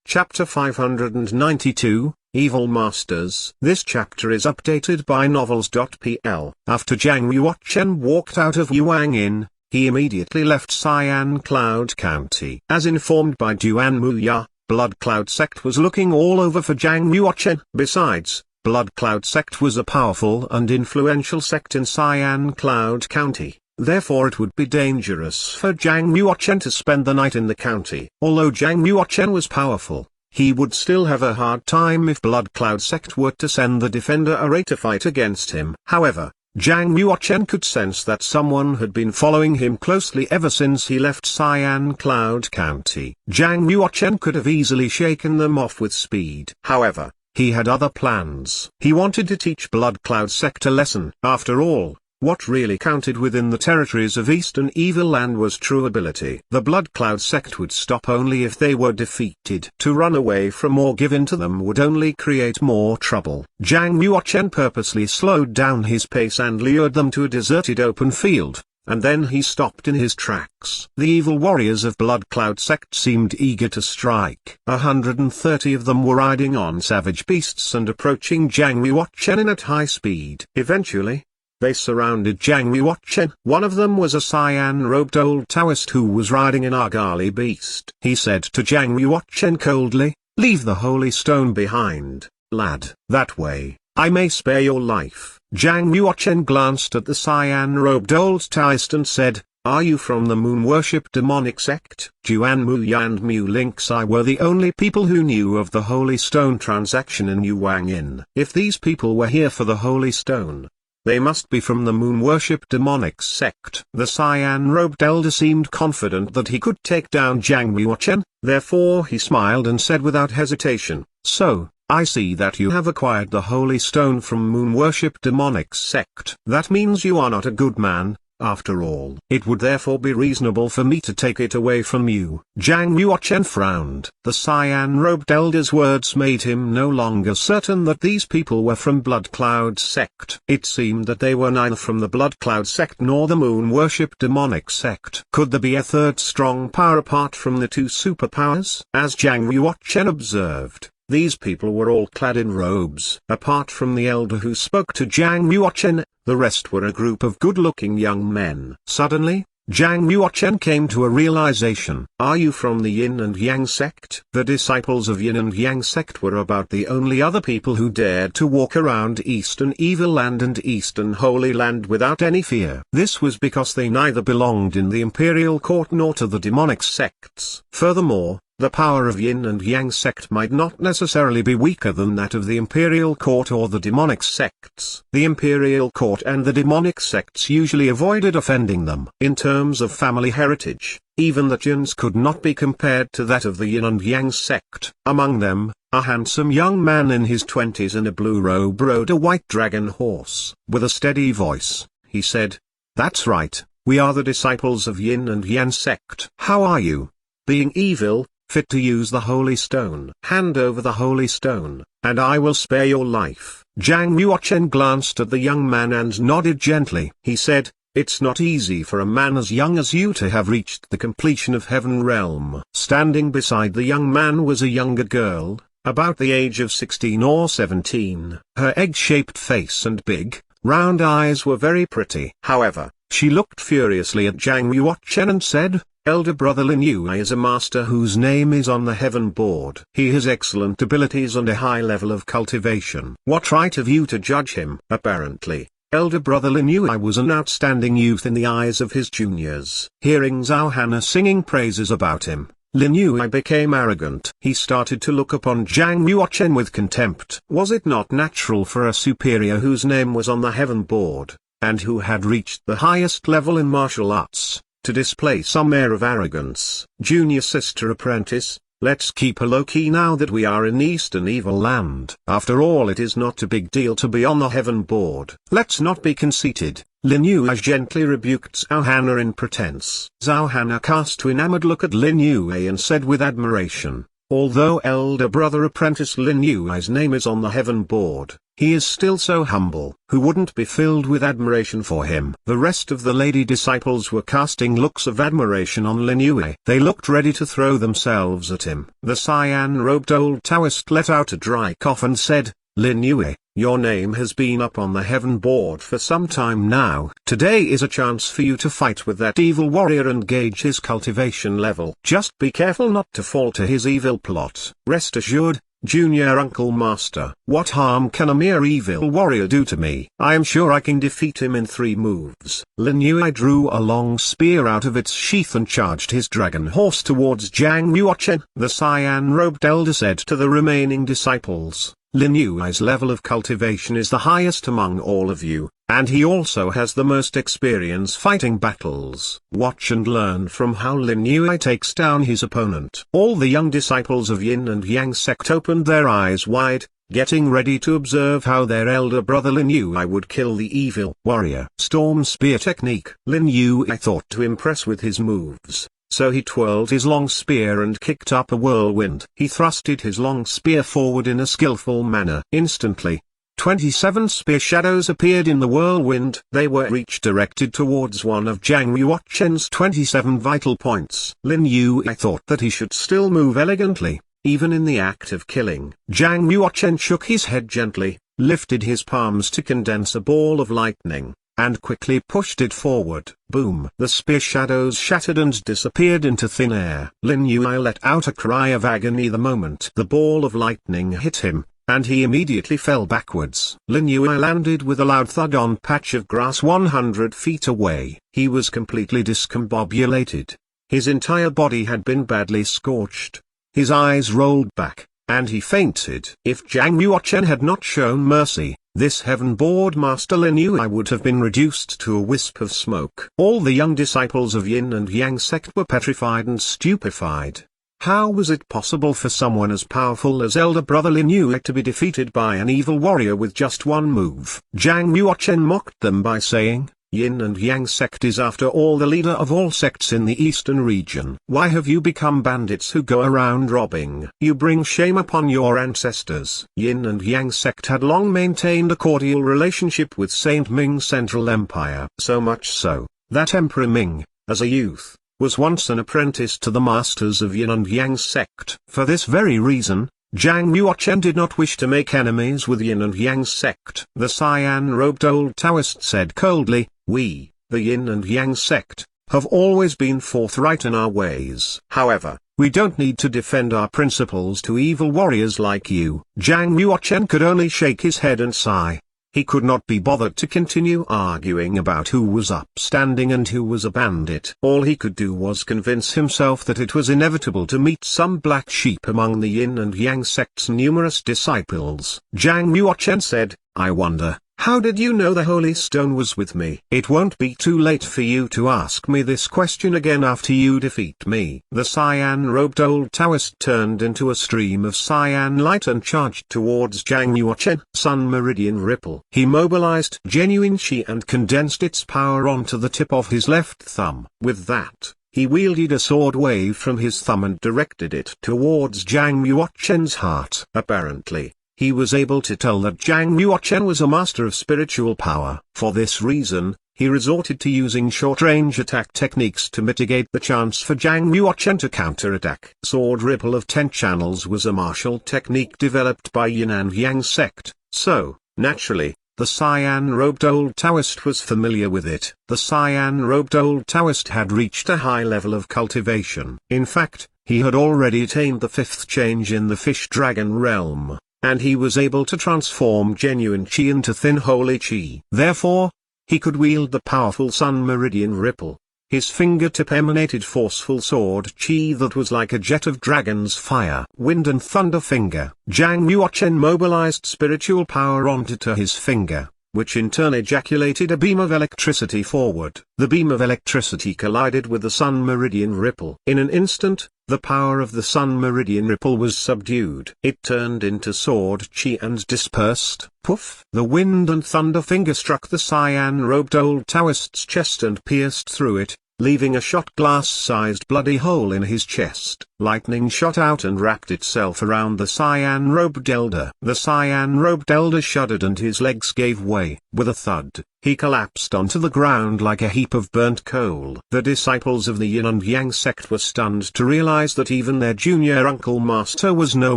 Chapter 592, Evil Masters. This chapter is updated by Novels.pl. After Zhang Yuochen walked out of Yuang Inn, he immediately left Cyan Cloud County. As informed by Duan Muya, Blood Cloud Sect was looking all over for Zhang Yuochen. Besides, Blood Cloud Sect was a powerful and influential sect in Cyan Cloud County. Therefore it would be dangerous for Zhang Yuochen to spend the night in the county. Although Zhang Yuochen was powerful, he would still have a hard time if Blood Cloud Sect were to send the Defender Array to fight against him. However, Zhang Yuochen could sense that someone had been following him closely ever since he left Cyan Cloud County. Zhang Yuochen could have easily shaken them off with speed. However, he had other plans. He wanted to teach Blood Cloud Sect a lesson. After all, what really counted within the territories of Eastern Evil Land was true ability. The Blood Cloud Sect would stop only if they were defeated. To run away from or give in to them would only create more trouble. Zhang Yuochen purposely slowed down his pace and lured them to a deserted open field, and then he stopped in his tracks. The evil warriors of Blood Cloud Sect seemed eager to strike. 130 of them were riding on savage beasts and approaching Zhang Yuochen at high speed. Eventually, they surrounded Zhang Yuochen. One of them was a cyan-robed old Taoist who was riding an Argali beast. He said to Zhang Yuochen coldly, "Leave the holy stone behind, lad. That way, I may spare your life." Zhang Yuochen glanced at the cyan-robed old Taoist and said, "Are you from the moon-worship demonic sect?" Duan Muya and Mu Lingxi were the only people who knew of the holy stone transaction in Yuang Inn. If these people were here for the holy stone, they must be from the moon-worship demonic sect. The cyan-robed elder seemed confident that he could take down Zhang Yuochen, therefore he smiled and said without hesitation, "So, I see that you have acquired the holy stone from moon-worship demonic sect. That means you are not a good man, after all. It would therefore be reasonable for me to take it away from you." Zhang Yuochen frowned. The cyan-robed elder's words made him no longer certain that these people were from Blood Cloud Sect. It seemed that they were neither from the Blood Cloud Sect nor the moon-worship demonic sect. Could there be a third strong power apart from the two superpowers? As Zhang Yuochen observed, these people were all clad in robes. Apart from the elder who spoke to Zhang Yuochen, the rest were a group of good-looking young men. Suddenly, Zhang Yuochen came to a realization. "Are you from the Yin and Yang sect?" The disciples of Yin and Yang sect were about the only other people who dared to walk around Eastern Evil Land and Eastern Holy Land without any fear. This was because they neither belonged in the Imperial Court nor to the demonic sects. Furthermore, the power of Yin and Yang sect might not necessarily be weaker than that of the Imperial Court or the demonic sects. The Imperial Court and the demonic sects usually avoided offending them. In terms of family heritage, even the Jins could not be compared to that of the Yin and Yang sect. Among them, a handsome young man in his 20s in a blue robe rode a white dragon horse. With a steady voice, he said, "That's right, we are the disciples of Yin and Yang sect. How are you? Being evil, fit to use the holy stone. Hand over the holy stone, and I will spare your life." Zhang Yuochen glanced at the young man and nodded gently. He said, "It's not easy for a man as young as you to have reached the completion of Heaven Realm." Standing beside the young man was a younger girl, about the age of 16 or 17. Her egg-shaped face and big, round eyes were very pretty. However, she looked furiously at Zhang Yuochen and said, "Elder brother Lin Yue is a master whose name is on the heaven board. He has excellent abilities and a high level of cultivation. What right have you to judge him?" Apparently, elder brother Lin Yue was an outstanding youth in the eyes of his juniors. Hearing Zhao Hana singing praises about him, Lin Yue became arrogant. He started to look upon Zhang Yuochen with contempt. Was it not natural for a superior whose name was on the heaven board, and who had reached the highest level in martial arts, to display some air of arrogance? "Junior sister apprentice, let's keep a low-key now that we are in Eastern Evil Land. After all, it is not a big deal to be on the heaven board. Let's not be conceited." Lin Yue gently rebuked Zhao Hana in pretense. Zhao Hana cast an enamored look at Lin Yue and said with admiration, "Although elder brother apprentice Lin Yue's name is on the heaven board, He is still so humble. Who wouldn't be filled with admiration for him? The rest of the lady disciples were casting looks of admiration on Lin Yue. They looked ready to throw themselves at him. The cyan-robed old Taoist let out a dry cough and said, "Lin Yue, your name has been up on the heaven board for some time now. Today is a chance for you to fight with that evil warrior and gauge his cultivation level. Just be careful not to fall to his evil plot. Rest assured, Junior Uncle Master, what harm can a mere evil warrior do to me? I am sure I can defeat him in 3 moves." Lin Yue drew a long spear out of its sheath and charged his dragon horse towards Zhang Yuochen. The cyan-robed elder said to the remaining disciples, "Lin Yue's level of cultivation is the highest among all of you, and he also has the most experience fighting battles. Watch and learn from how Lin Yue takes down his opponent." All the young disciples of Yin and Yang sect opened their eyes wide, getting ready to observe how their elder brother Lin Yue would kill the evil warrior. Storm Spear Technique. Lin Yue thought to impress with his moves, so he twirled his long spear and kicked up a whirlwind. He thrusted his long spear forward in a skillful manner. Instantly, 27 spear shadows appeared in the whirlwind. They were each directed towards one of Zhang Yuochen's 27 vital points. Lin Yue thought that he should still move elegantly, even in the act of killing. Zhang Yuochen shook his head gently, lifted his palms to condense a ball of lightning, and quickly pushed it forward. Boom! The spear shadows shattered and disappeared into thin air. Lin Yue let out a cry of agony the moment the ball of lightning hit him, and he immediately fell backwards. Lin Yue landed with a loud thud on patch of grass 100 feet away. He was completely discombobulated. His entire body had been badly scorched. His eyes rolled back, and he fainted. If Zhang Yuochen had not shown mercy, this heaven-board Master Lin Yue would have been reduced to a wisp of smoke. All the young disciples of Yin and Yang sect were petrified and stupefied. How was it possible for someone as powerful as elder brother Lin Yue to be defeated by an evil warrior with just one move? Zhang Yuochen mocked them by saying, "Yin and Yang sect is after all the leader of all sects in the eastern region. Why have you become bandits who go around robbing? You bring shame upon your ancestors." Yin and Yang sect had long maintained a cordial relationship with Saint Ming Central Empire. So much so, that Emperor Ming, as a youth, was once an apprentice to the masters of Yin and Yang sect. For this very reason, Zhang Yuochen did not wish to make enemies with Yin and Yang sect. The cyan-robed old Taoist said coldly, "We, the Yin and Yang sect, have always been forthright in our ways. However, we don't need to defend our principles to evil warriors like you." Zhang Yuochen could only shake his head and sigh. He could not be bothered to continue arguing about who was upstanding and who was a bandit. All he could do was convince himself that it was inevitable to meet some black sheep among the Yin and Yang sect's numerous disciples. Zhang Yuochen said, "I wonder, how did you know the Holy Stone was with me?" "It won't be too late for you to ask me this question again after you defeat me." The cyan-robed old Taoist turned into a stream of cyan light and charged towards Zhang Yuochen. Sun Meridian Ripple. He mobilized genuine Qi and condensed its power onto the tip of his left thumb. With that, he wielded a sword wave from his thumb and directed it towards Zhang Yuochen's heart. Apparently, he was able to tell that Zhang Yuochen was a master of spiritual power. For this reason, he resorted to using short-range attack techniques to mitigate the chance for Zhang Yuochen to counterattack. Sword Ripple of 10 Channels was a martial technique developed by Yin and Yang sect, so, naturally, the cyan-robed old Taoist was familiar with it. The cyan-robed old Taoist had reached a high level of cultivation. In fact, he had already attained the 5th change in the fish-dragon realm, and he was able to transform genuine Qi into thin holy Qi. Therefore, he could wield the powerful Sun Meridian Ripple. His fingertip emanated forceful sword Qi that was like a jet of dragon's fire. Wind and Thunder Finger. Zhang Yuochen mobilized spiritual power onto his finger, which in turn ejaculated a beam of electricity forward. The beam of electricity collided with the Sun Meridian Ripple. In an instant, the power of the Sun Meridian Ripple was subdued. It turned into sword Qi and dispersed. Poof! The Wind and Thunder Finger struck the cyan-robed old Taoist's chest and pierced through it, leaving a shot glass-sized bloody hole in his chest. Lightning shot out and wrapped itself around the cyan-robed elder. The cyan-robed elder shuddered and his legs gave way. With a thud, he collapsed onto the ground like a heap of burnt coal. The disciples of the Yin and Yang sect were stunned to realize that even their junior uncle master was no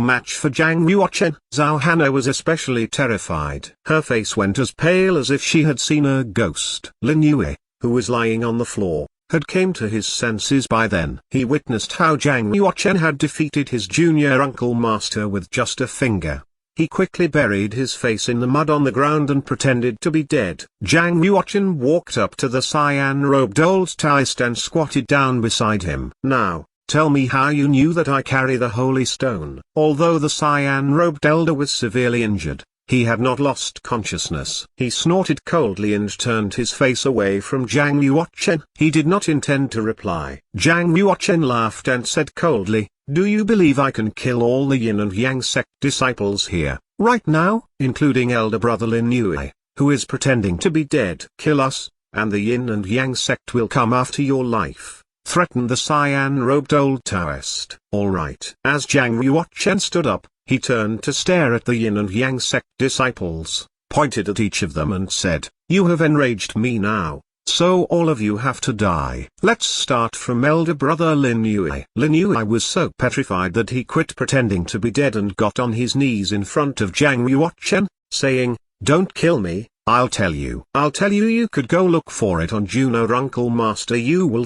match for Jiang Yuochen. Zhao Hana was especially terrified. Her face went as pale as if she had seen a ghost. Lin Yue, who was lying on the floor, had came to his senses by then. He witnessed how Jiang Yuochen had defeated his junior uncle master with just a finger. He quickly buried his face in the mud on the ground and pretended to be dead. Jiang Yuochen walked up to the cyan-robed old Taoist and squatted down beside him. "Now, tell me how you knew that I carry the holy stone." Although the cyan-robed elder was severely injured, he had not lost consciousness. He snorted coldly and turned his face away from Jiang Yuochen. He did not intend to reply. Jiang Yuochen laughed and said coldly, "Do you believe I can kill all the Yin and Yang sect disciples here, right now, including elder brother Lin Yue, who is pretending to be dead? Kill us, and the Yin and Yang sect will come after your life," threatened the cyan-robed old Taoist. "All right." As Jiang Yuochen stood up, he turned to stare at the Yin and Yang sect disciples, pointed at each of them and said, "You have enraged me now, so all of you have to die. Let's start from elder brother Lin Yue." Lin Yue was so petrified that he quit pretending to be dead and got on his knees in front of Jiang Yuochen, saying, "Don't kill me. I'll tell you you could go look for it on Juno Uncle Master. You will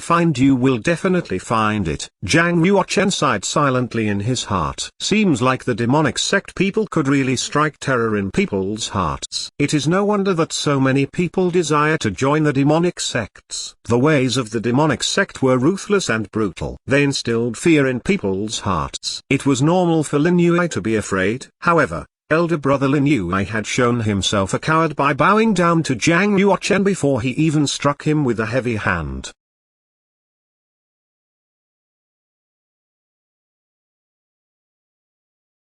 definitely find it." Jiang Yuochen sighed silently in his heart. Seems like the demonic sect people could really strike terror in people's hearts. It is no wonder that so many people desire to join the demonic sects. The ways of the demonic sect were ruthless and brutal. They instilled fear in people's hearts. It was normal for Lin Yue to be afraid. However, elder brother Lin Yue had shown himself a coward by bowing down to Jiang Yuochen before he even struck him with a heavy hand.